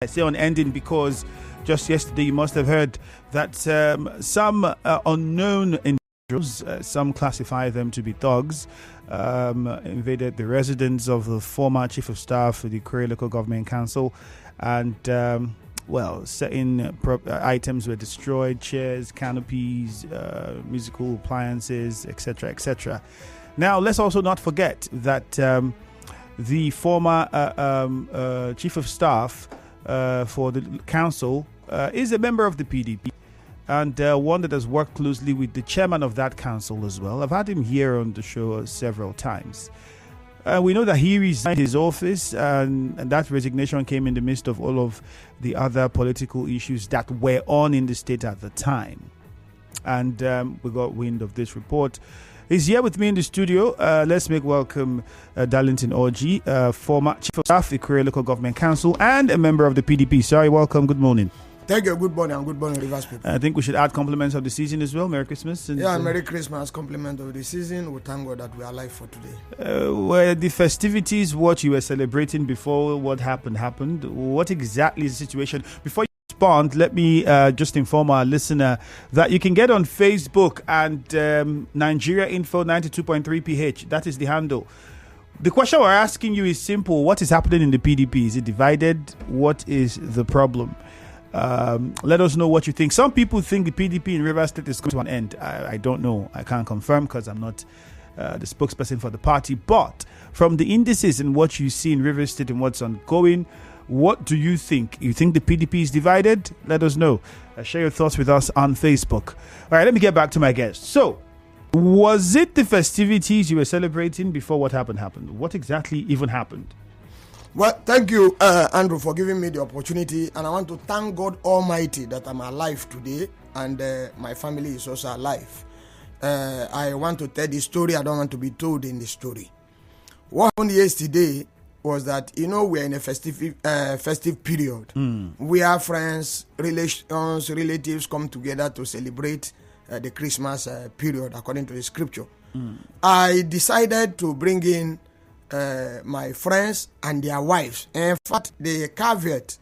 I say unending because just yesterday you must have heard that some unknown individuals, some classify them to be thugs, invaded the residence of the former chief of staff of the Ikwerre Local Government Council, and certain items were destroyed: chairs, canopies, musical appliances, etc., etc. Now, let's also not forget that the former chief of staff for the council is a member of the PDP, and one that has worked closely with the chairman of that council as well. I've had him here on the show several times. We know that he resigned his office, and that resignation came in the midst of all of the other political issues that were on in the state at the time. And we got wind of this report. He's here with me in the studio. Let's make welcome Darlington Orji, former chief of staff, Ikwerre Local Government Council, and a member of the PDP. Sorry, welcome. Good morning. Thank you. Good morning, and good morning, Rivers people. I think we should add compliments of the season as well. Merry Christmas. Merry Christmas. Compliment of the season. We thank God that we are alive for today. Were the festivities what you were celebrating before what happened? What exactly is the situation? Before you respond, let me just inform our listener that you can get on Facebook and Nigeria Info 92.3 PH. That is the handle. The question we're asking you is simple. What is happening in the PDP? Is it divided? What is the problem? Let us know what you think. Some people think the PDP in Rivers State is going to an end. I don't know. I can't confirm because I'm not the spokesperson for the party. But from the indices and what you see in Rivers State and what's ongoing, what do you think? You think the PDP is divided? Let us know. Share your thoughts with us on Facebook. All right, let me get back to my guest. So, was it the festivities you were celebrating before what happened? What exactly even happened? Well, thank you, Andrew, for giving me the opportunity. And I want to thank God Almighty that I'm alive today and my family is also alive. I want to tell the story. I don't want to be told in the story. What happened yesterday was that, we're in a festive period. We are friends, relations, relatives come together to celebrate the Christmas period according to the scripture. I decided to bring in my friends and their wives. In fact, the caveat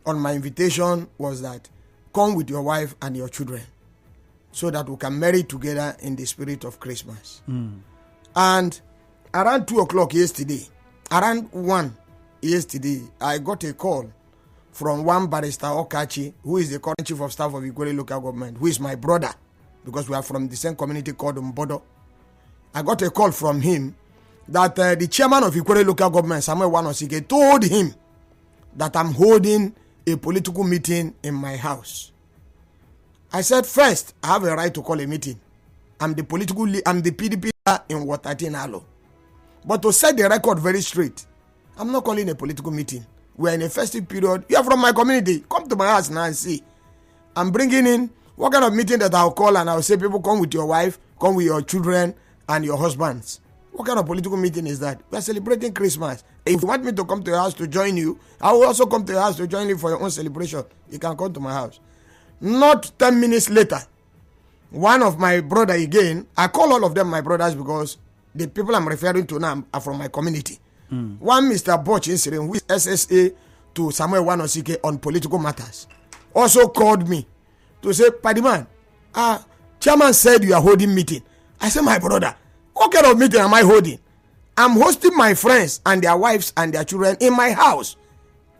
on my invitation was that come with your wife and your children so that we can marry together in the spirit of Christmas. And around 2 o'clock yesterday, around 1 yesterday, I got a call from one barrister Okachi, who is the current chief of staff of Ikwerre Local Government, who is my brother, because we are from the same community called Mbodo. I got a call from him that the chairman of Ikwerre Local Government, Samuel Wanosike, told him that I'm holding a political meeting in my house. I said, first, I have a right to call a meeting. I'm the PDP in Watatin Alo. But to set the record very straight, I'm not calling a political meeting. We're in a festive period. You are from my community. Come to my house now and see. I'm bringing in what kind of meeting that I'll call, and I'll say, people, come with your wife, come with your children and your husbands. What kind of political meeting is that? We are celebrating Christmas. If you want me to come to your house to join you, I will also come to your house to join you for your own celebration. You can come to my house. Not 10 minutes later, one of my brother again, I call all of them my brothers because the people I'm referring to now are from my community. One Mr. Boch Insirin, who is SSA to Samuel Wanosike on political matters, also called me to say, Padiman, chairman said you are holding meeting. I said, my brother, what kind of meeting am I holding? I'm hosting my friends and their wives and their children in my house.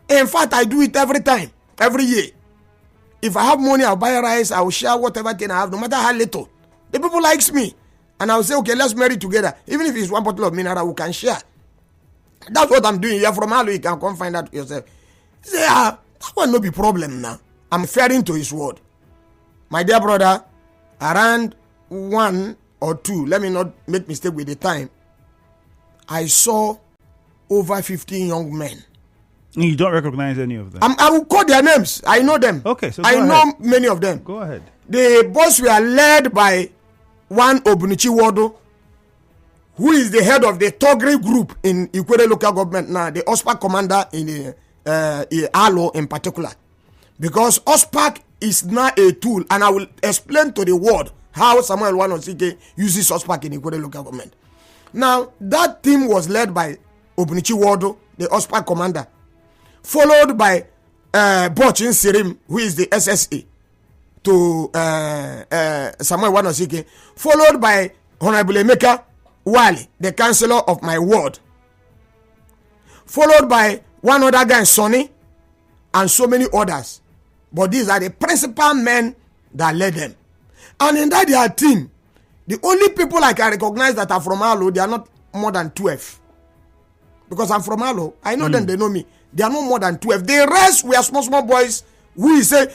In fact, I do it every time, every year. If I have money, I'll buy rice, I'll share whatever thing I have, no matter how little. The people likes me. And I'll say, okay, let's marry together. Even if it's one bottle of mineral, we can share. That's what I'm doing. You're from Halo, you can come find out yourself. He say, that will not be problem now. I'm referring to his word. My dear brother, around 1 or 2, let me not make mistake with the time, I saw over 15 young men. You don't recognize any of them? I will call their names. I know them. Okay, so I know many of them. Go ahead. The boys were led by one Obunichi Wado, who is the head of the Togri group in Ikwerre Local Government now, the OSPAC commander in Alo in particular. Because OSPAC is not a tool, and I will explain to the world how Samuel Wanosike uses OSPAC in Ikwerre Local Government. Now, that team was led by Obunichi Wado, the OSPAC commander, followed by Bochin Sirim, who is the SSA, to Samuel Wanosike, followed by Honorable Emeka Wali, the councillor of my ward, followed by one other guy, Sonny, and so many others. But these are the principal men that led them. And in that their team, the only people I can recognize that are from Alo, they are not more than 12. Because I'm from Alo, I know them, they know me. They are no more than 12. The rest were small boys who say,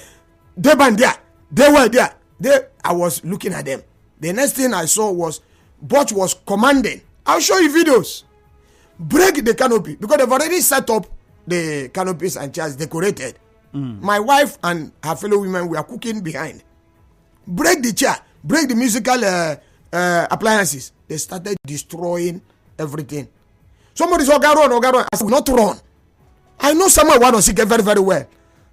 they were there. They were there. I was looking at them. The next thing I saw was, Butch was commanding. I'll show you videos. Break the canopy. Because they've already set up the canopies and chairs decorated. My wife and her fellow women were cooking behind. Break the chair. Break the musical appliances. They started destroying everything. Somebody said, Ogaron. I said, not run. I know Samuel Wanosike very, very well.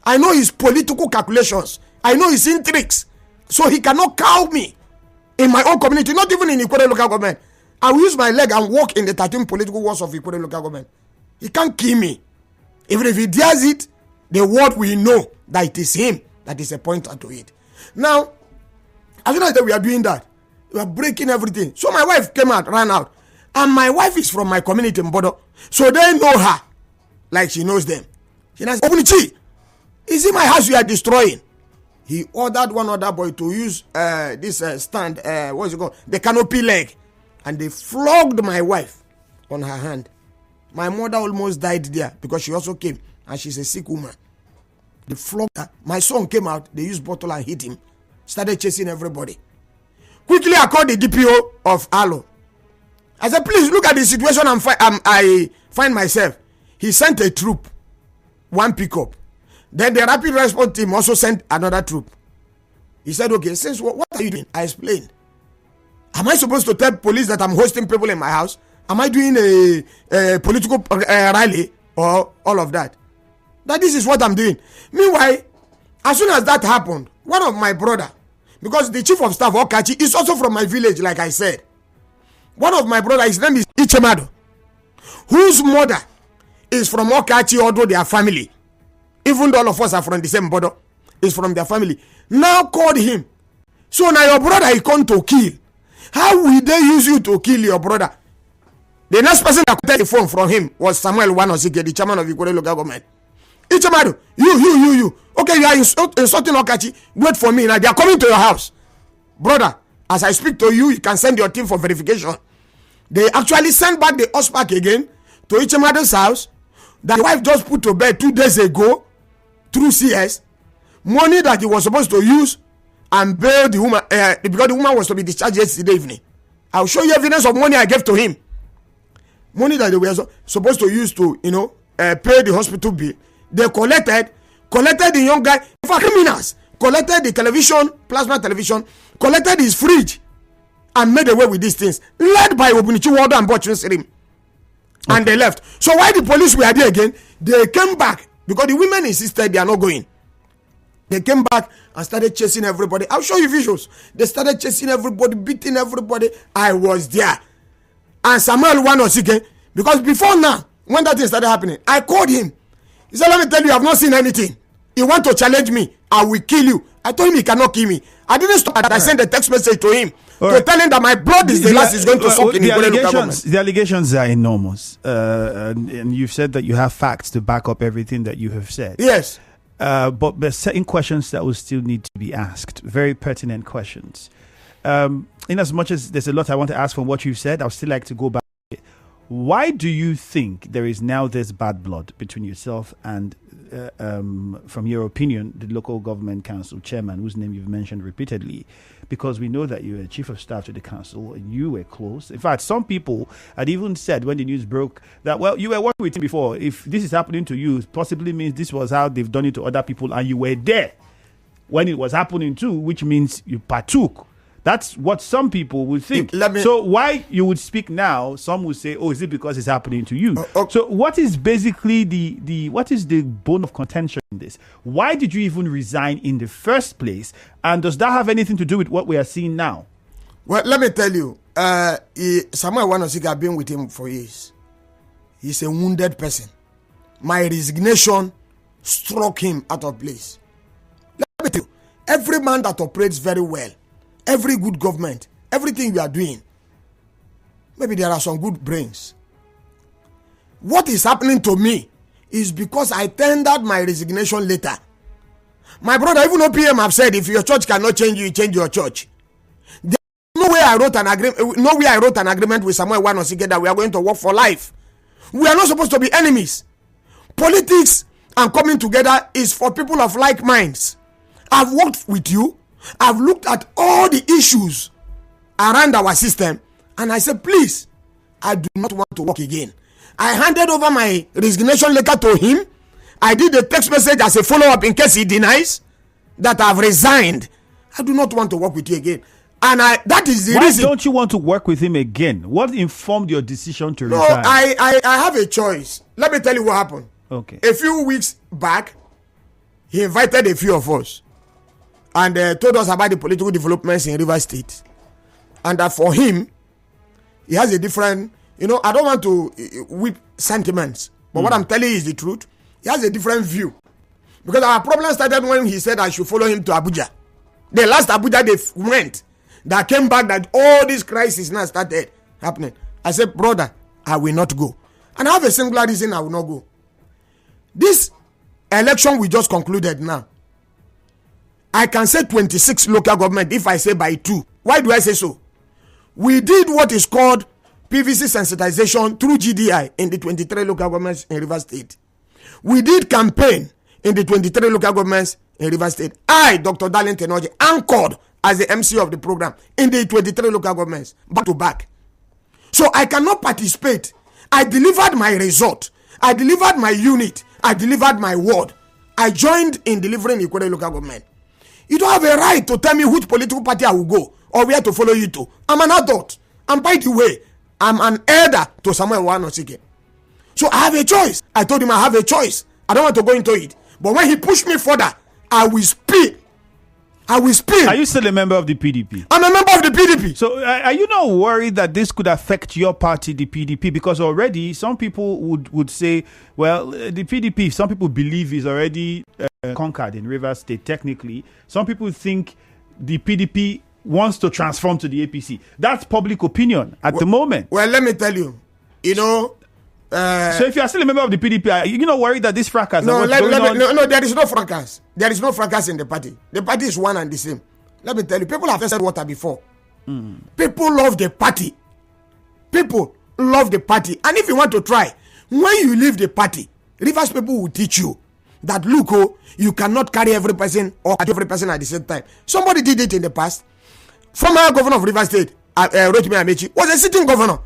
I know his political calculations. I know his intrigues. So he cannot cow me in my own community, not even in Ikwerre local government. I will use my leg and walk in the 13 political wards of Ikwerre local government. He can't kill me. Even if he dares it, the world will know that it is him that is a pointer to it. Now, as soon as we are doing that, we are breaking everything. So my wife came out, ran out. And my wife is from my community in Bodo. So they know her like she knows them. She says, Obunichi, is it my house you are destroying? He ordered one other boy to use this stand, what's it called? The canopy leg. And they flogged my wife on her hand. My mother almost died there because she also came. And she's a sick woman. They flogged her. My son came out. They used bottle and hit him. Started chasing everybody. Quickly, I called the DPO of Alo. I said, please look at the situation I find myself. He sent a troop, one pickup. Then the rapid response team also sent another troop. He said, okay, since what are you doing? I explained. Am I supposed to tell police that I'm hosting people in my house? Am I doing a political rally or all of that? That this is what I'm doing. Meanwhile, as soon as that happened, one of my brother, because the chief of staff, Okachi, is also from my village, like I said. One of my brother, his name is Ichemado, whose mother is from Okachi, although they are family. Even though all of us are from the same border, is from their family. Now called him. So now your brother he come to kill. How will they use you to kill your brother? The next person that got the phone from him was Samuel Wanosike, the chairman of Ikwerre local government. Ichemado, you. Okay, you are insulting Okachi. Wait for me now. They are coming to your house. Brother, as I speak to you, you can send your team for verification. They actually sent back the OSPAC again to Ichemado's house. That wife just put to bed 2 days ago through CS. Money that he was supposed to use and bail the woman because the woman was to be discharged yesterday evening. I'll show you evidence of money I gave to him. Money that they were supposed to use to, pay the hospital bill. They collected the young guy for criminals, collected the television, plasma television, collected his fridge, and made away with these things. Led by Obunichi Waldo and Bochin Sirim. And they left. So why the police were there again? They came back because the women insisted they are not going. They came back and started chasing everybody. I'll show you visuals. They started chasing everybody, beating everybody. I was there. And Samuel Wanosike, because before now, when that thing started happening, I called him. He said, let me tell you, I have not seen anything. You want to challenge me? I will kill you. I told him he cannot kill me. I didn't stop. I sent a text message to him to tell him that my blood is the last is going to suck in the allegations. The allegations are enormous. And you've said that you have facts to back up everything that you have said. Yes. But there's certain questions that will still need to be asked. Very pertinent questions. In as much as there's a lot I want to ask from what you've said, I'd still like to go back. Why do you think there is now this bad blood between yourself and, from your opinion, the local government council chairman, whose name you've mentioned repeatedly? Because we know that you were chief of staff to the council and you were close. In fact, some people had even said when the news broke that, well, you were working with him before. If this is happening to you, it possibly means this was how they've done it to other people and you were there when it was happening too, which means you partook. That's what some people would think. So why you would speak now, some would say, oh, is it because it's happening to you? So what is basically what is the bone of contention in this? Why did you even resign in the first place? And does that have anything to do with what we are seeing now? Well, let me tell you, Samuel Wanosike, I've been with him for years. He's a wounded person. My resignation struck him out of place. Let me tell you, every man that operates very well, every good government, everything you are doing, maybe there are some good brains. What is happening to me is because I tendered my resignation letter. My brother, even OPM have said, if your church cannot change you, change your church. There's no way I wrote an agreement. No way I wrote an agreement with Samuel Wanosike that we are going to work for life. We are not supposed to be enemies. Politics and coming together is for people of like minds. I've worked with you. I've looked at all the issues around our system, and I said, please, I do not want to work again. I handed over my resignation letter to him. I did a text message as a follow-up in case he denies that I've resigned. I do not want to work with you again. And that is the reason. Why don't you want to work with him again? What informed your decision to resign? No, I have a choice. Let me tell you what happened. Okay. A few weeks back, he invited a few of us and told us about the political developments in Rivers State. And that for him, he has a different, I don't want to whip sentiments, but what I'm telling you is the truth. He has a different view. Because our problem started when he said I should follow him to Abuja. The last Abuja they went, that came back that all this crisis now started happening. I said, brother, I will not go. And I have a singular reason I will not go. This election we just concluded now, I can say 26 local government if I say by 2. Why do I say so? We did what is called PVC sensitization through GDI in the 23 local governments in Rivers State. We did campaign in the 23 local governments in Rivers State. I, Dr. Darlington, Orji, anchored as the MC of the program in the 23 local governments, back to back. So I cannot participate. I delivered my result. I delivered my unit. I delivered my word. I joined in delivering Ikwerre local government. You don't have a right to tell me which political party I will go or where to follow you to. I'm an adult. And by the way, I'm an elder to Samuel Wanosike. So I have a choice. I told him I have a choice. I don't want to go into it. But when he pushed me further, I will speak. I will speak. Are you still a member of the PDP? I'm a member of the PDP. So are you not worried that this could affect your party, the PDP? Because already some people would say, well, the PDP, some people believe is already conquered in Rivers State technically. Some people think the PDP wants to transform to the APC. That's public opinion at the moment. Well, let me tell you, so if you are still a member of the PDP, are you not worried that this fracas? No, there is no fracas. There is no fracas in the party. The party is one and the same. Let me tell you, people have tested water before. People love the party. People love the party. And if you want to try, when you leave the party, Rivers people will teach you that, look, you cannot carry every person or every person at the same time. Somebody did it in the past. Former governor of Rivers State, Rotimi Amechi, was a sitting governor.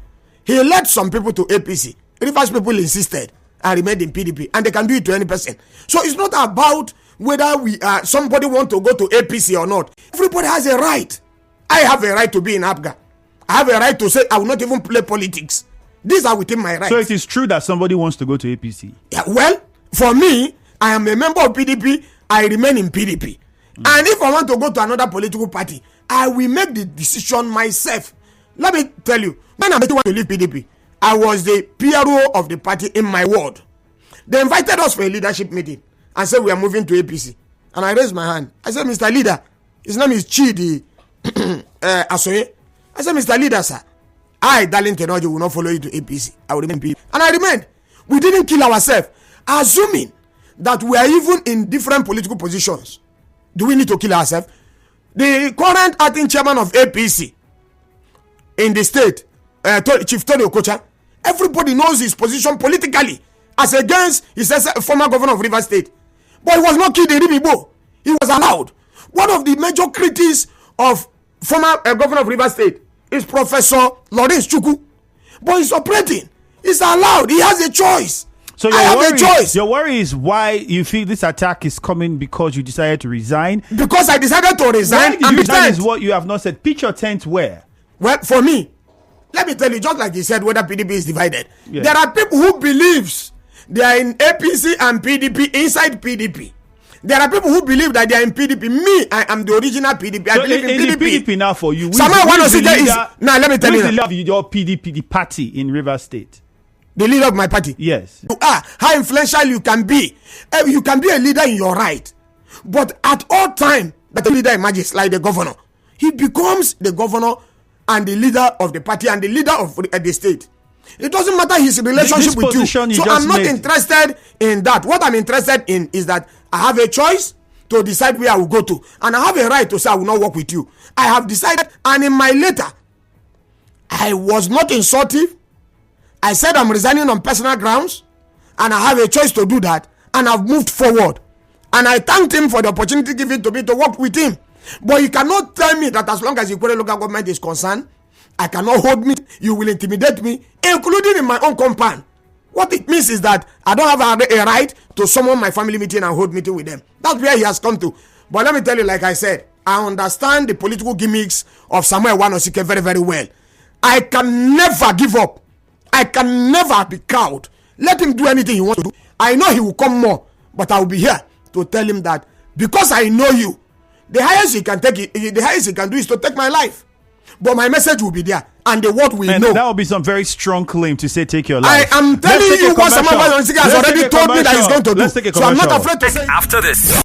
He led some people to APC. Rivers people insisted and remained in PDP, and they can do it to any person. So it's not about whether somebody want to go to APC or not. Everybody has a right. I have a right to be in APGA. I have a right to say I will not even play politics. These are within my rights. So it is true that somebody wants to go to APC? Yeah, well, for me, I am a member of PDP. I remain in PDP. And if I want to go to another political party, I will make the decision myself. Let me tell you, when I want to leave PDP, I was the PRO of the party in my ward. They invited us for a leadership meeting and said we are moving to APC. And I raised my hand. I said, Mr. Leader, his name is Chidi Asoye. I said, Mr. Leader, sir, I, Darlington Orji, will not follow you to APC. I will remain PDP. And I remained. We didn't kill ourselves. Assuming that we are even in different political positions. Do we need to kill ourselves? The current acting chairman of APC in the state, Chieftain Okocha, everybody knows his position politically as against his former governor of Rivers State. But he was not killed in Ribibo. He was allowed. One of the major critics of former governor of Rivers State is Professor Lawrence Chukwu. But he's operating. He's allowed. He has a choice. So your worry is why you feel this attack is coming because you decided to resign? Because I decided to resign. And resign is what you have not said. Pitch your tent where? Well, for me, let me tell you, just like you said, whether PDP is divided. Yeah. There are people who believes they are in APC and PDP inside PDP. There are people who believe that they are in PDP. Me, I am the original PDP. So I believe in PDP. The PDP now for you. Someone want to see there is now. Let me tell you. Your PDP, the party in Rivers State. The leader of my party. Yes. You are how influential you can be. You can be a leader in your right, but at all time that the leader emerges, like the governor, he becomes the governor and the leader of the party and the leader of the state. It doesn't matter his relationship with you. So I'm not interested in that. What I'm interested in is that I have a choice to decide where I will go to, and I have a right to say I will not work with you. I have decided, and in my letter, I was not insultive. I said I'm resigning on personal grounds, and I have a choice to do that, and I've moved forward. And I thanked him for the opportunity given to me to work with him. But you cannot tell me that as long as Ikwerre local government is concerned, I cannot hold me. You will intimidate me, including in my own compound. What it means is that I don't have a right to summon my family meeting and hold meeting with them. That's where he has come to. But let me tell you, like I said, I understand the political gimmicks of Samuel Wanosike very, very well. I can never give up. I can never be cowed. Let him do anything he wants to do. I know he will come more, but I will be here to tell him that because I know you, the highest he can take it, the highest he can do is to take my life. But my message will be there, and the word will know. That will be some very strong claim to say take your life. I am telling you what Samuel Wanosike has already told me that he's going to do. So I'm not afraid to say after this.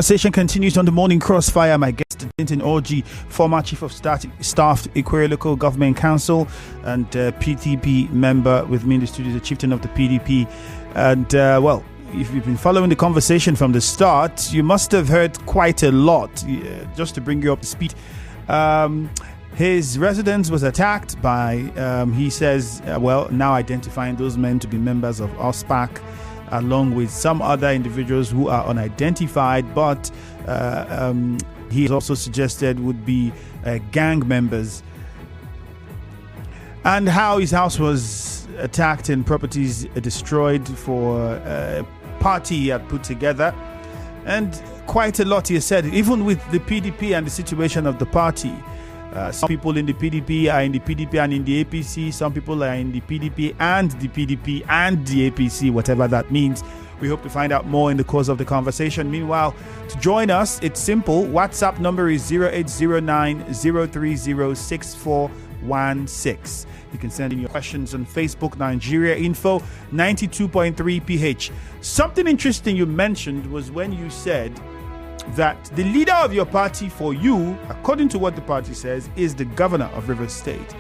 Conversation continues on the morning crossfire. My guest, Darlington Orji, former Chief of Staff, Ikwerre Local Government Council, and PDP member with me in the studio, the Chieftain of the PDP. And, well, if you've been following the conversation from the start, you must have heard quite a lot. Just to bring you up to speed, his residence was attacked by, he says, now identifying those men to be members of OSPAC, along with some other individuals who are unidentified, but he has also suggested would be gang members. And how his house was attacked and properties destroyed for a party he had put together. And quite a lot he has said, even with the PDP and the situation of the party. Some people in the PDP are in the PDP and in the APC. Some people are in the PDP and the APC, whatever that means. We hope to find out more in the course of the conversation. Meanwhile, to join us, it's simple. WhatsApp number is 0809-030-6416. You can send in your questions on Facebook, Nigeria Info 92.3 PH. Something interesting you mentioned was when you said that the leader of your party for you, according to what the party says, is the governor of Rivers State.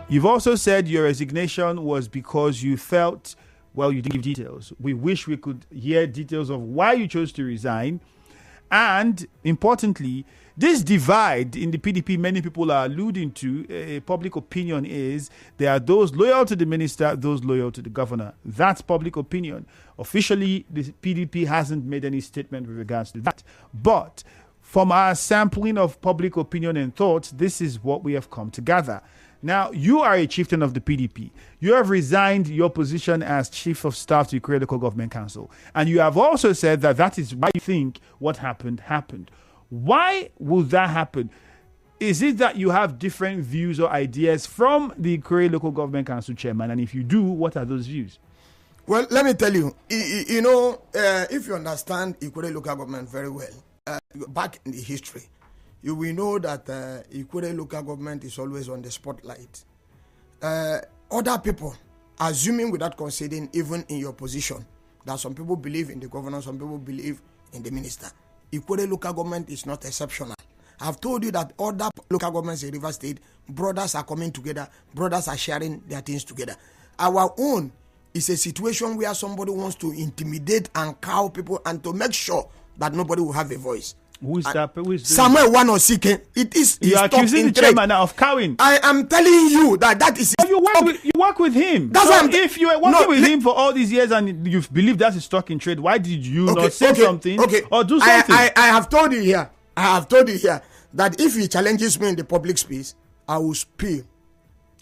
You've also said your resignation was because you felt, well, you didn't give details. We wish we could hear details of why you chose to resign. And importantly, this divide in the PDP, many people are alluding to, public opinion is there are those loyal to the minister, those loyal to the governor. That's public opinion. Officially, the PDP hasn't made any statement with regards to that. But from our sampling of public opinion and thoughts, this is what we have come to gather. Now, you are a chieftain of the PDP. You have resigned your position as Chief of Staff to Ikwerre Local Government Council. And you have also said that that is why you think what happened. Why would that happen? Is it that you have different views or ideas from the Ikwerre Local Government Council chairman? And if you do, what are those views? Well, let me tell you, if you understand Ikwerre Local Government very well, back in the history, you will know that Ikwerre Local Government is always on the spotlight. Other people, assuming without considering even in your position, that some people believe in the governor, some people believe in the minister. Ikwerre Local Government is not exceptional. I've told you that other local governments in Rivers State, brothers are coming together, brothers are sharing their things together. Our own is a situation where somebody wants to intimidate and cow people and to make sure that nobody will have a voice. Who is that? Samuel Wanosike. It is. You are accusing the chairman of cowing. I am telling you that is. You work with him. That's so if you were working with him for all these years and you believe that's his stock in trade, why did you not say something or do something? I have told you here. That if he challenges me in the public space, I will spill.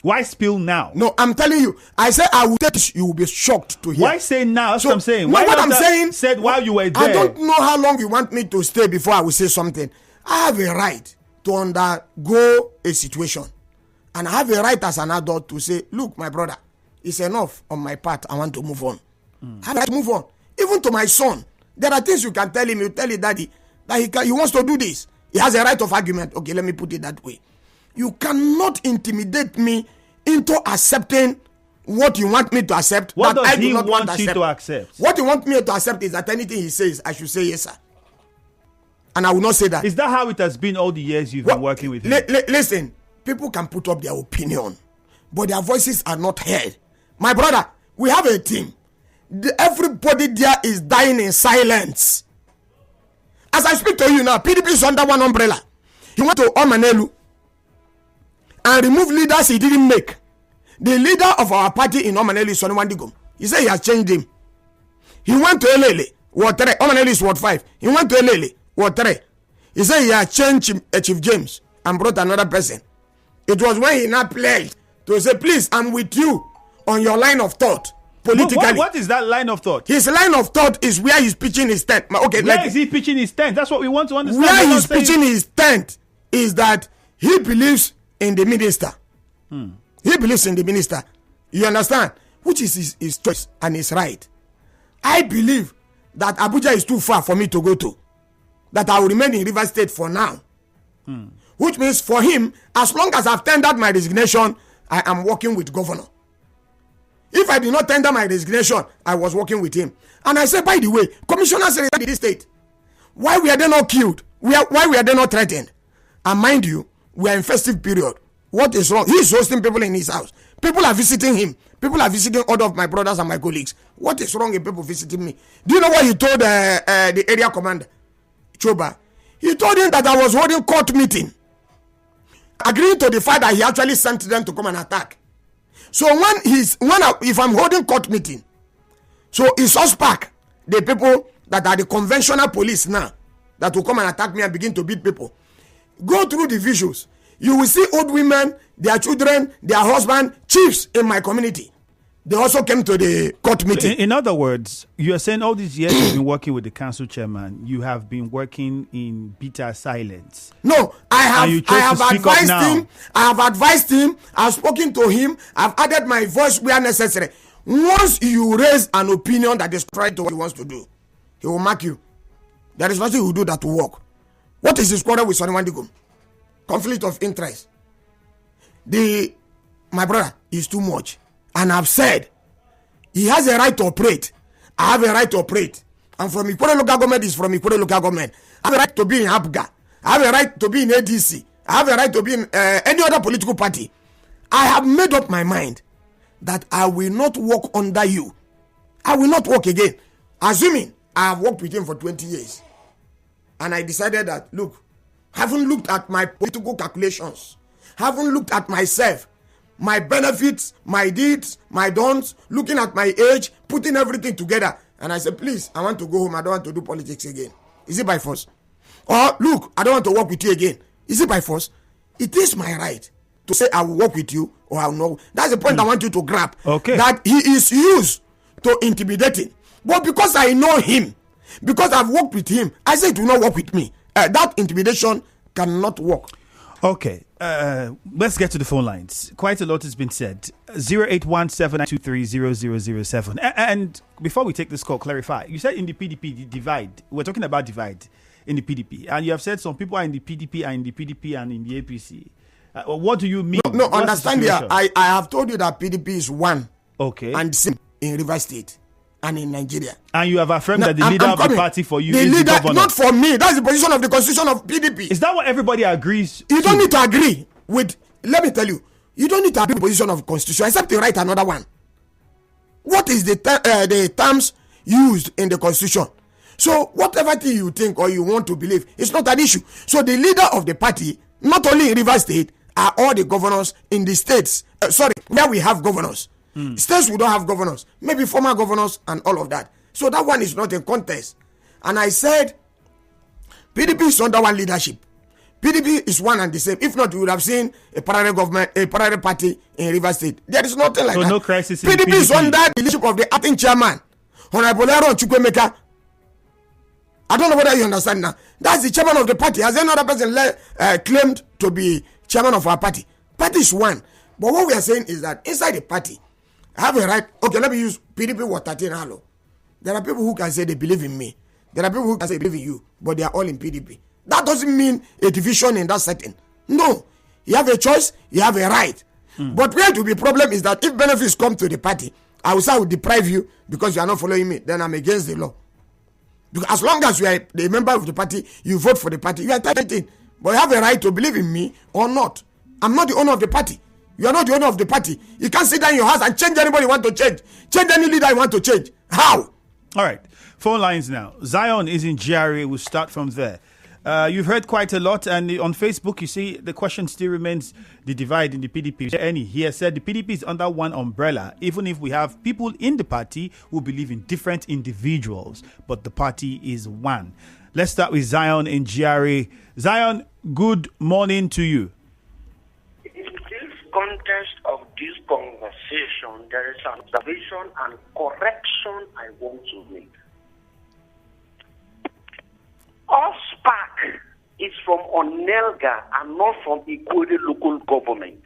Why spill now? No, I'm telling you. I said I will take. You will be shocked to hear. Why say now? That's what I'm saying. Why what I'm saying said while you were there. I don't know how long you want me to stay before I will say something. I have a right to undergo a situation, and I have a right as an adult to say, "Look, my brother, it's enough on my part. I want to move on. I have to move on." Even to my son, there are things you can tell him. You tell his daddy that he wants to do this. He has a right of argument. Okay, let me put it that way. You cannot intimidate me into accepting what you want me to accept. What does he want you to accept? What you want me to accept is that anything he says, I should say yes, sir. And I will not say that. Is that how it has been all the years you've been working with him? Listen, people can put up their opinion, but their voices are not heard. My brother, we have a team. Everybody there is dying in silence. As I speak to you now, PDP is under one umbrella. He went to Omanelu and remove leaders he didn't make. The leader of our party in Omanelu is Soniwandigom. He said he has changed him. He went to Elele, Ward 3. Omanelu is Ward 5. He went to Elele, Ward 3. He said he has changed Chief James and brought another person. It was when he now pledged to say, please, I'm with you on your line of thought. Politically. What is that line of thought? His line of thought is where he's pitching his tent. Okay, where is he pitching his tent? That's what we want to understand. Where he's pitching his tent is that he believes in the minister. He believes in the minister. You understand? Which is his choice and his right. I believe that Abuja is too far for me to go to. That I will remain in Rivers State for now. Which means for him, as long as I've tendered my resignation, I am working with governor. If I did not tender my resignation, I was working with him. And I said, by the way, commissioners in this state, Why were they not killed? Why were they not threatened? And mind you, we are in festive period. What is wrong? He is hosting people in his house. People are visiting him. People are visiting all of my brothers and my colleagues. What is wrong with people visiting me? Do you know what he told the area commander, Choba? He told him that I was holding court meeting, agreeing to the fact that he actually sent them to come and attack. So if I'm holding court meeting, so it's suspect the people that are the conventional police now that will come and attack me and begin to beat people. Go through the visuals. You will see old women, their children, their husband, chiefs in my community. They also came to the court meeting. In other words, you are saying all these years you've been working with the council chairman, you have been working in bitter silence. No, I have advised him. I have advised him. I've spoken to him. I've added my voice where necessary. Once you raise an opinion that is contrary to what he wants to do, he will mark you. There is nothing he will do that will work. What is his quarrel with Sonny Wandigum? Conflict of interest. My brother is too much. And I've said, he has a right to operate. I have a right to operate. And from Ikwerre local government is from Ikwerre local government. I have a right to be in APGA. I have a right to be in ADC. I have a right to be in any other political party. I have made up my mind that I will not work under you. I will not work again. Assuming I have worked with him for 20 years. And I decided that, look, haven't looked at my political calculations, haven't looked at myself, my benefits, my deeds, my dons, looking at my age, putting everything together. And I said, please, I want to go home. I don't want to do politics again. Is it by force? Or, look, I don't want to work with you again. Is it by force? It is my right to say I will work with you or I will not. That's the point I want you to grab. Okay. That he is used to intimidating. But because I know him, because I've worked with him, I say it will not work with me. That intimidation cannot work. Okay, let's get to the phone lines. Quite a lot has been said. 0817-923-0007. And before we take this call, clarify. You said in the PDP, the divide. We're talking about divide in the PDP. And you have said some people are in the PDP, and in the APC. What do you mean? No, understand here. I have told you that PDP is one. Okay. And same in River State and in Nigeria. And you have affirmed that the leader of the party for you is the governor. Not for me. That's the position of the constitution of PDP. Is that what everybody agrees? You don't need to agree with. Let me tell you. You don't need to agree with the position of the constitution except to write another one. What is the terms used in the constitution? So whatever thing you think or you want to believe, it's not an issue. So the leader of the party, not only in River State, are all the governors in the states. Where we have governors. States we don't have governors, maybe former governors and all of that. So that one is not a contest. And I said, PDP is under one leadership. PDP is one and the same. If not, you would have seen a parallel government, a parallel party in River State. There is nothing like that. No crisis in PDP is under the leadership of the acting chairman, Honorable Aaron Chukwemeka. I don't know whether you understand now. That's the chairman of the party. Has any other person claimed to be chairman of our party? Party is one. But what we are saying is that inside the party, I have a right. Okay, let me use PDP Watertin Halo. There are people who can say they believe in me. There are people who can say they believe in you, but they are all in PDP. That doesn't mean a division in that setting. No. You have a choice, you have a right. But where to be problem is that if benefits come to the party, I will say I will deprive you because you are not following me. Then I'm against the law. Because as long as you are the member of the party, you vote for the party, you are entitled. But you have a right to believe in me or not. I'm not the owner of the party. You are not the owner of the party. You can't sit down in your house and change anybody you want to change. Change any leader you want to change. How? All right. Phone lines now. Zion is in GRA. We'll start from there. You've heard quite a lot. And on Facebook, you see the question still remains the divide in the PDP. He has said the PDP is under one umbrella, even if we have people in the party who believe in different individuals. But the party is one. Let's start with Zion in GRA. Zion, good morning to you. Context of this conversation, there is an observation and correction I want to make. OSPAC is from Onelga and not from Ikwerre local government.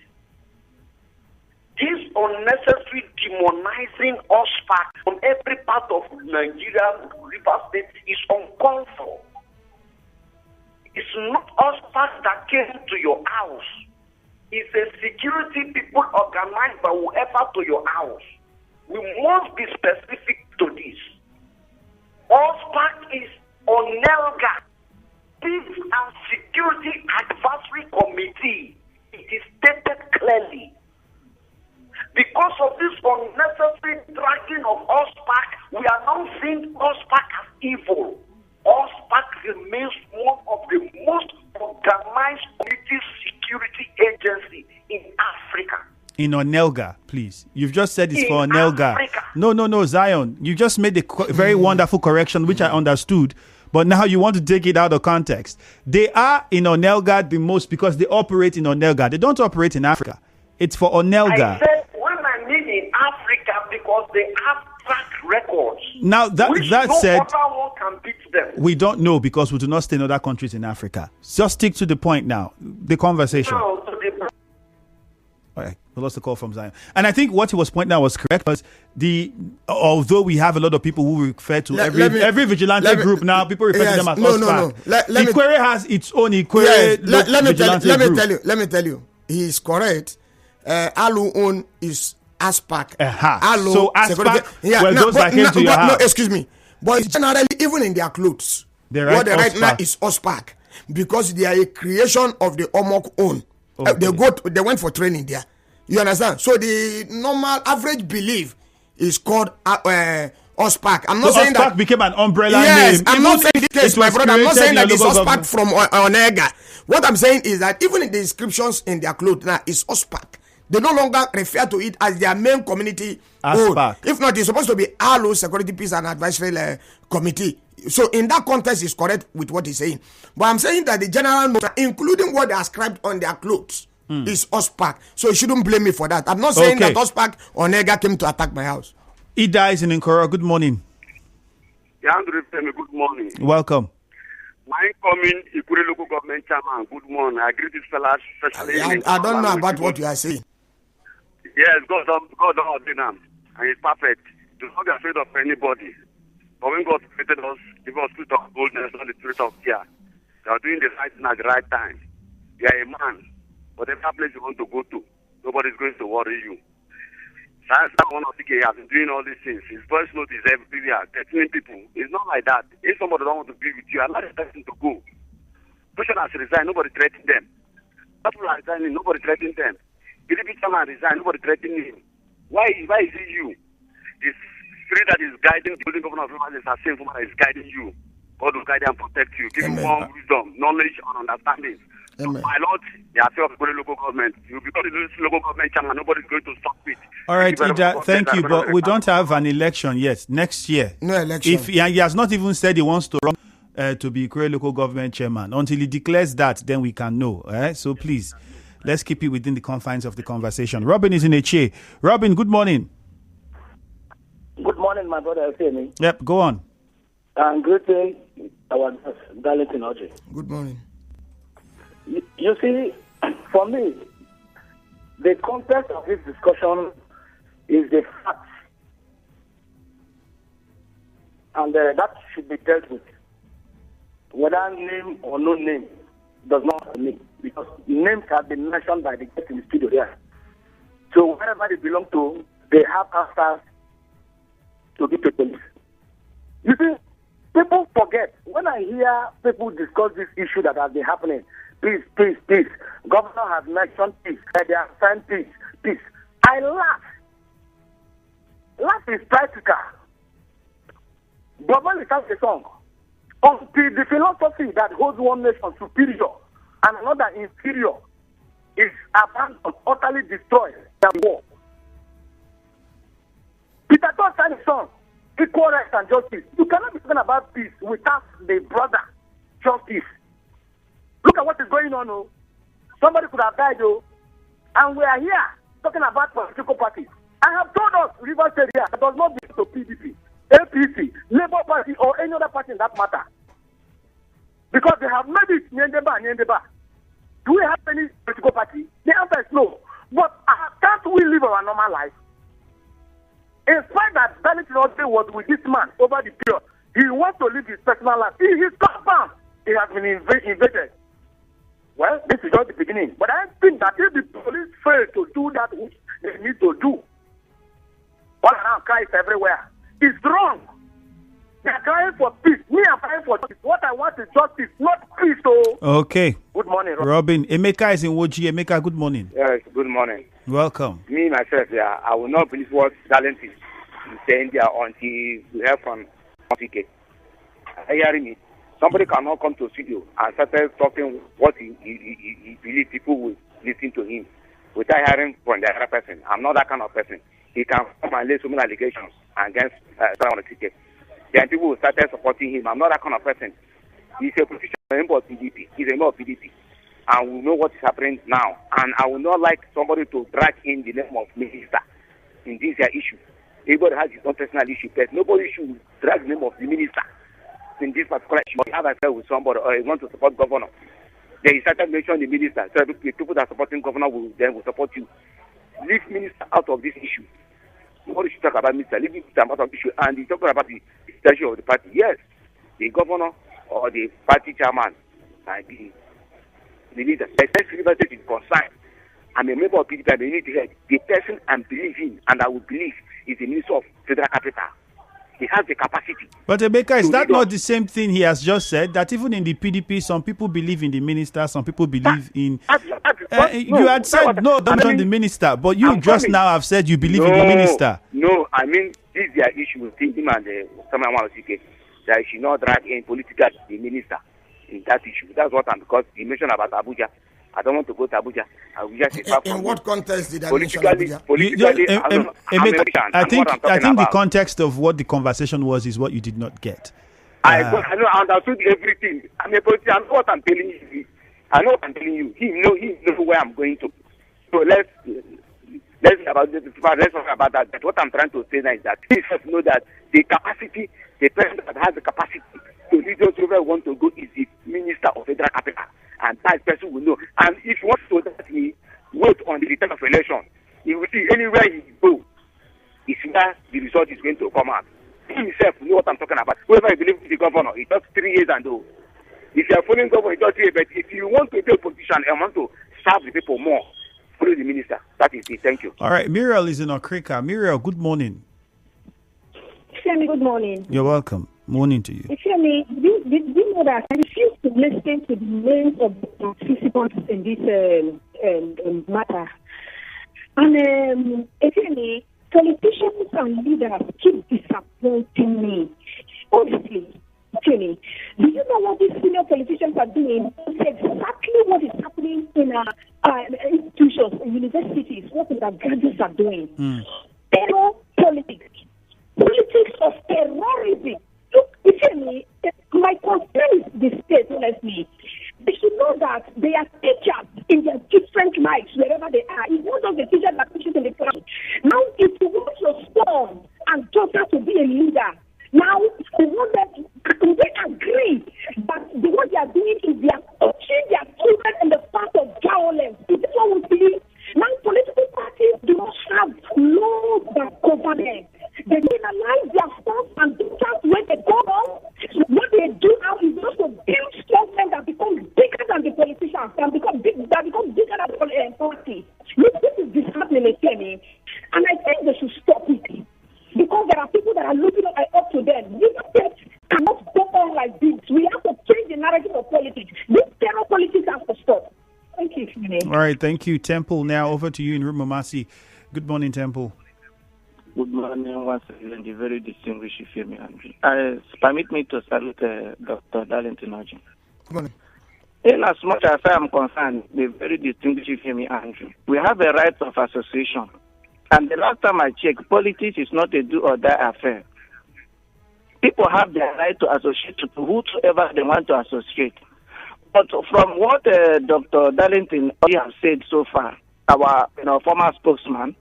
This unnecessary demonizing OSPAC from every part of Nigeria, River State, is uncalled for. It's not OSPAC that came to your house. It's a security people organized by whoever to your house. We must be specific to this. OSPAC is Onelga Peace and Security Advisory Committee. It is stated clearly. Because of this unnecessary dragging of OSPAC, we are now seeing OSPAC as evil. OSPAC remains one of the most organized community security agency in Africa. In Onelga, please. You've just said it's for In Onelga. Africa. No, Zion. You just made a very wonderful correction, which I understood. But now you want to take it out of context. They are in Onelga the most because they operate in Onelga. They don't operate in Africa. It's for Onelga. I said when I mean in Africa because they have track records. Now that said, other one can beat them. we don't know because we do not stay in other countries in Africa. Just stick to the point now. The conversation. Now, to the All right, we lost the call from Zion, and I think what he was pointing out was correct. Because although we have a lot of people who refer to every vigilante group now, people refer to them as OSPAC. Ikwerre has its own Ikwerre group. Let me tell you, he is correct. Alu own is ASPAC. Alu, so ASPAC those that came to your house. No, excuse me, but generally even in their clothes, what they right now is OSPAC because they are a creation of the Omok own. Okay. They went for training there. You understand? So the normal average belief is called OSPAC. I'm not saying OSPAC that became an umbrella name. Yes, I'm not saying this, my brother. I'm not saying that it's OSPAC from Onega. What I'm saying is that even in the inscriptions in their clothes now, it's OSPAC. They no longer refer to it as their main community own. If not, it's supposed to be ALO, Security, Peace and Advisory Committee. So in that context, is correct with what he's saying. But I'm saying that the general note, including what they ascribed on their clothes, is OSPAC. So you shouldn't blame me for that. I'm not saying that OSPAC or Nega came to attack my house. Ida is in Ikwerre. Good morning. Yeah, Andrew, good morning. Welcome. My incoming Ikwerre local government chairman, good morning. I greet this fella especially. I don't know about what you are saying. Yes, God don't ordain him, and he's perfect. Do not be afraid of anybody. But when God created us, give us spirit of boldness, not the spirit of fear. You are doing the right thing at the right time. You are a man. Whatever place you want to go to, nobody's going to worry you. That's one of the he has been doing all these things. His voice note is everywhere, threatening people. It's not like that. If somebody don't want to be with you, allow the person to go. Person has resigned, nobody threatened them. People are resigning, nobody threatened them. PDP chairman resigned, nobody threatened him. Why is it you? This spirit that is guiding the building governor of Rivers is the same woman that is guiding you. God will guide and protect you. Give you more wisdom, knowledge, and understanding. Amen. My Lord, the affair of the local government. You become the local government chairman, nobody's going to stop it. All right, Ida, thank you, but we don't have an election yet. Next year. No election. If he has not even said he wants to run to be Ikwerre local government chairman. Until he declares that, then we can know. So please, let's keep it within the confines of the conversation. Robin is in a chair. Robin, good morning. Good morning, my brother. Me. Yep, go on. And greeting our Darlington Orji. Good morning. You see, for me, the context of this discussion is the facts. And that should be dealt with. Whether name or no name does not matter to me, because names have been mentioned by the guest in the studio here. So wherever they belong to, they have answers to give to police. You see, people forget. When I hear people discuss this issue that has been happening, peace, peace, peace. Governor has mentioned peace. They have signed peace, peace. I laugh. Laugh is practical. But when we start the song, until the philosophy that holds one nation superior and another inferior is abandoned, utterly destroyed, than war. Peter Todd sang a song, equal rights and justice. You cannot be talking about peace without the brother justice. Look at what is going on. Oh. Somebody could have died, and we are here talking about political parties. I have told us, Rivers State here, that does not belong to PDP, APC, Labour Party, or any other party in that matter. Because they have made it Nyendeba. Do we have any political party? The answer is no. But can't we live our normal life? In spite that Darlington was with this man over the period, he wants to live his personal life. His compound, he has been invaded. Well, this is just the beginning. But I think that if the police fail to do that which they need to do, all around cries everywhere, it's wrong. They are crying for peace. Me, I'm crying for justice. What I want is justice, not peace. Oh. Okay. Good morning, Robin. Emeka is in Orji. Emeka, good morning. Yes, good morning. Welcome. Me, myself, I will not believe what Darlington is saying there until we hear from PDP. Are you hearing me? Somebody cannot come to studio and start talking what he believes people will listen to him without hearing from the other person. I'm not that kind of person. He can come and lay so many allegations against someone on the ticket. Then people will start supporting him. I'm not that kind of person. He's a politician, a member of PDP. He's a member of PDP. And we know what is happening now. And I would not like somebody to drag in the name of minister in this issue. Everybody has his own personal issue, but nobody should drag the name of the minister in this particular issue. You have a affair with somebody or you want to support governor. Then you started mentioning the minister. So the people that are supporting governor will support you. Leave minister out of this issue. Nobody should talk about minister. Leave minister out of the issue. And he's talking about the issue of the party. Yes, the governor or the party chairman and the leader. The next university is concerned. I'm a member of PDP and they need to hear the person I believe in and I will believe is the minister of federal capital. He has the capacity. But Emeka, is that not the same thing he has just said? That even in the PDP, some people believe in the minister, some people believe in... you had said, no, don't join the minister, but you just now have said you believe in the minister. No, I mean, this is their issue with him and someone want to say that he should not drag in political the minister in that issue. That's what because he mentioned about Abuja. I don't want to go to Abuja. In what context did I mention Abuja? I think the context of what the conversation was is what you did not get. I know, I understood everything. I'm a politician. I know what I'm telling you. I know what I'm telling you. He knows where I'm going to. So let's talk about that. But what I'm trying to say now is that please know that the capacity, the person that has the capacity to lead us where we want to go is the minister of federal capital. And that person will know. And if you want to let me vote on the return of election, he will see anywhere he go, is where the result is going to come out. He himself know what I'm talking about. Whoever you believe is the governor, it's just 3 years and old. If you are following governor, it's just 3 years. But if you want to be a politician and want to serve the people more, follow the minister. That is it. Thank you. All right. Muriel is in Okrika. Muriel, good morning. Femi, good morning. You're welcome. Morning to you. Femi, did you know that I refuse to listen to the names of the participants in this matter? And Femi, politicians and leaders keep disappointing me. Honestly, Femi, do you know what these senior politicians are doing? It's exactly what is happening in our institutions, in universities, what the graduates are doing. Terror politics. Politics of terrorism. Look, Femi, my concern is the state, honestly. They should know that they are teachers in their different lives, wherever they are. It's not just the teachers that teach in the class. Now, if you want your son and daughter to be a leader, now they want them they agree that what they are doing is they are coaching their children in the path of violence. This is what we see. Now, political parties do not have laws that cover them. They penalize their sons and daughters when they go on. What they do now is just to build strong men that become bigger than the politicians, that become bigger than the party. This is disheartening, Kenny. And I think they should stop it. Because there are people that are looking up to them. This cannot go on like this. We have to change the narrative of politics. This terror politics has to stop. Thank you, Kenny. All right, thank you. Temple, now over to you in Rumamasi. Good morning, Temple. Good morning, once again, the very distinguished Femi Andrew. Permit me to salute Dr. Darlington Orji. Good morning. In as much as I am concerned, the very distinguished Femi Andrew, we have a right of association. And the last time I checked, politics is not a do or die affair. People have their right to associate to whoever they want to associate. But from what Dr. Darlington has said so far, our former spokesman,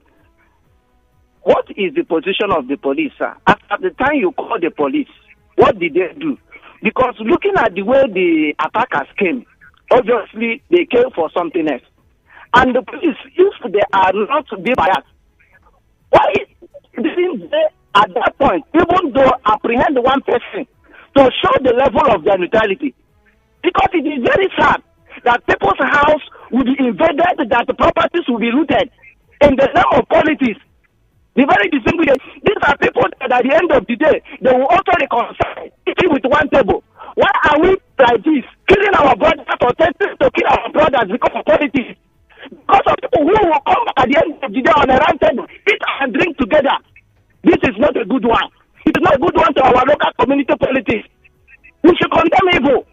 what is the position of the police, sir? At the time you call the police, what did they do? Because looking at the way the attackers came, obviously they came for something else. And the police, if they are not to be biased, why didn't they, at that point, even though apprehend one person, to show the level of their neutrality? Because it is very sad that people's house will be invaded, that the properties will be looted in the name of politics. The very distinguished, this These are people that at the end of the day, they will also reconcile, eating with one table. Why are we like this, killing our brothers or attempting to kill our brothers because of politics? Because of people who will come at the end of the day on a round table, eat and drink together. This is not a good one. It is not a good one to our local community politics. We should condemn evil.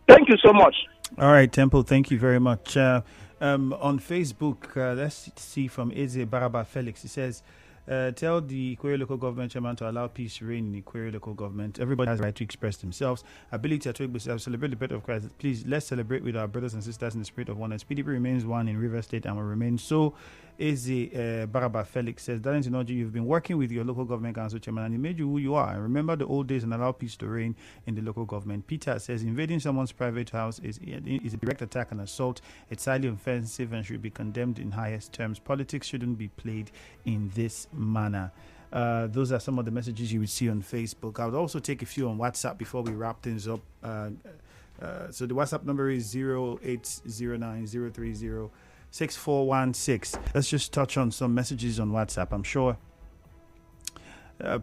Thank you so much. All right, Temple, thank you very much. On Facebook, let's see from Eze Baraba Felix. He says, tell the Ikwerre local government chairman to allow peace to reign in Ikwerre local government. Everybody has the right to express themselves. Ability to celebrate the birth of Christ. Please, let's celebrate with our brothers and sisters in the spirit of oneness. PDP remains one in River State and will remain so. Eze Baraba Felix says, Darlington, Orji, you've been working with your local government council chairman and it made you who you are. And remember the old days and allow peace to reign in the local government. Peter says, invading someone's private house is a direct attack and assault. It's highly offensive and should be condemned in highest terms. Politics shouldn't be played in this manner. Those are some of the messages you would see on Facebook. I would also take a few on WhatsApp before we wrap things up. So the WhatsApp number is 0809 030-6416. Let's just touch on some messages on WhatsApp. I'm sure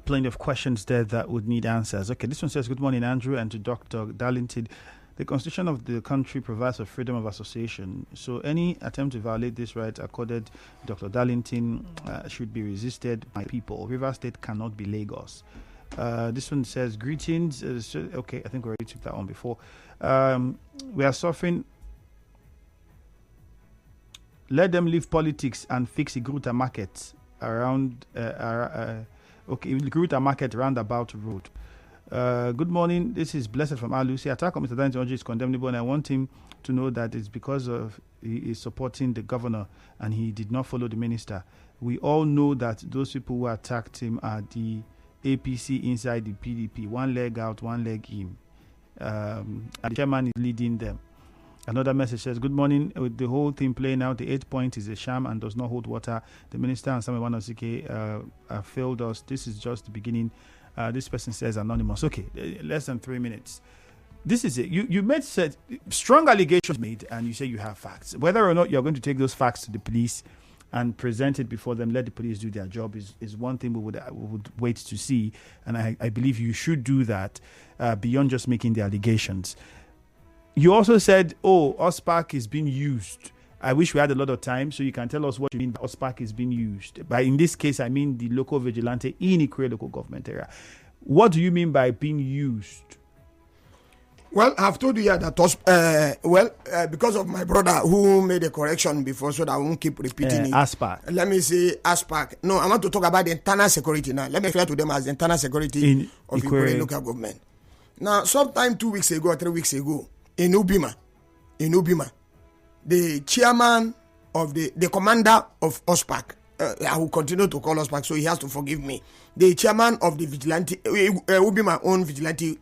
plenty of questions there that would need answers. Okay, this one says, good morning, Andrew, and to Dr. Darlington. The Constitution of the country provides for freedom of association. So any attempt to violate this right accorded Dr. Darlington should be resisted by people. River State cannot be Lagos. This one says, greetings. Okay, I think we already took that one before. We are suffering. Let them leave politics and fix Ikwerre market around. Ikwerre market roundabout road. Good morning. This is Blessed from Alusi. Attack on Mr. Darlington Orji is condemnable, and I want him to know that it's because of he is supporting the governor and he did not follow the minister. We all know that those people who attacked him are the APC inside the PDP. One leg out, one leg in. And the chairman is leading them. Another message says, good morning. With the whole thing playing out, the 8 point is a sham and does not hold water. The minister and Samuel Wanosike failed us. This is just the beginning. This person says anonymous. Okay, less than 3 minutes. This is it. You made strong allegations made, and you say you have facts. Whether or not you're going to take those facts to the police and present it before them, let the police do their job is one thing we would wait to see. And I believe you should do that beyond just making the allegations. You also said, OSPAC is being used. I wish we had a lot of time so you can tell us what you mean by OSPAC is being used. But in this case, I mean the local vigilante in Ikwerre local government area. What do you mean by being used? Well, I've told you that because of my brother who made a correction before, so that I won't keep repeating it. ASPAC. Let me say ASPAC. No, I want to talk about the internal security now. Let me refer to them as the internal security of Ikwerre local government. Now, sometime 2 weeks ago or 3 weeks ago, in Ubima, the chairman of the commander of OSPAC, I will continue to call OSPAC, so he has to forgive me. The chairman of the vigilante, Ubima own vigilante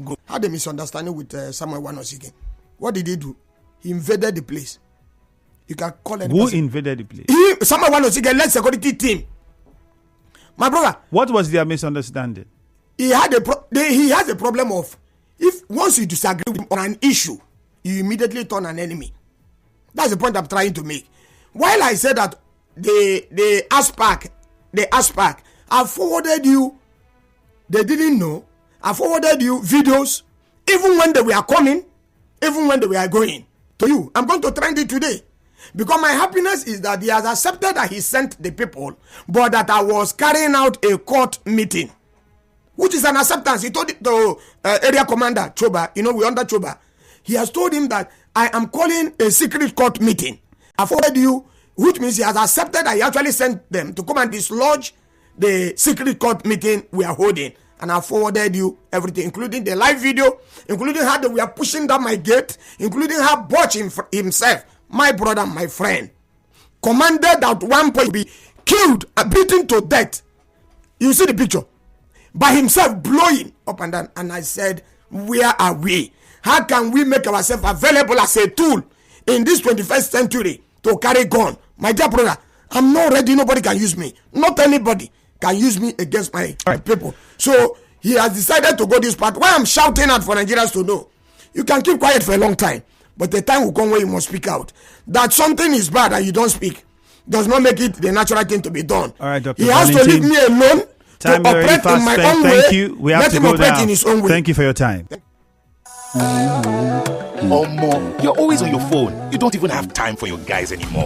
group, had a misunderstanding with Samuel Wanosike. What did he do? He invaded the place. You can call it. Who invaded the place? Samuel Wanosike led security team. My brother. What was their misunderstanding? He has a problem of, if once you disagree with him on an issue, you immediately turn an enemy. That's the point I'm trying to make. While I said that the ASPAC, I forwarded you, they didn't know, I forwarded you videos, even when they were coming, even when they were going to you. I'm going to trend it today. Because my happiness is that he has accepted that he sent the people, but that I was carrying out a court meeting, which is an acceptance. He told it to area commander Choba, we under Choba. He has told him that I am calling a secret court meeting. I forwarded you, which means he has accepted that he actually sent them to come and dislodge the secret court meeting we are holding. And I forwarded you everything, including the live video, including how they were pushing down my gate, including how Butch himself, my brother, my friend, commanded at one point to be killed, beaten to death. You see the picture? By himself blowing up and down. And I said, where are we? How can we make ourselves available as a tool in this 21st century to carry gun? My dear brother, I'm not ready. Nobody can use me. Not anybody can use me against my people. So he has decided to go this path. Why I'm shouting out for Nigerians to know, you can keep quiet for a long time, but the time will come where you must speak out. That something is bad and you don't speak does not make it the natural thing to be done. All right, Dr. He has to leave me alone Time to already operate fast in my spent. own Thank way, you. We have let to him go operate now. in his own way. Thank you for your time. Omo, you're always on your phone. You don't even have time for your guys anymore.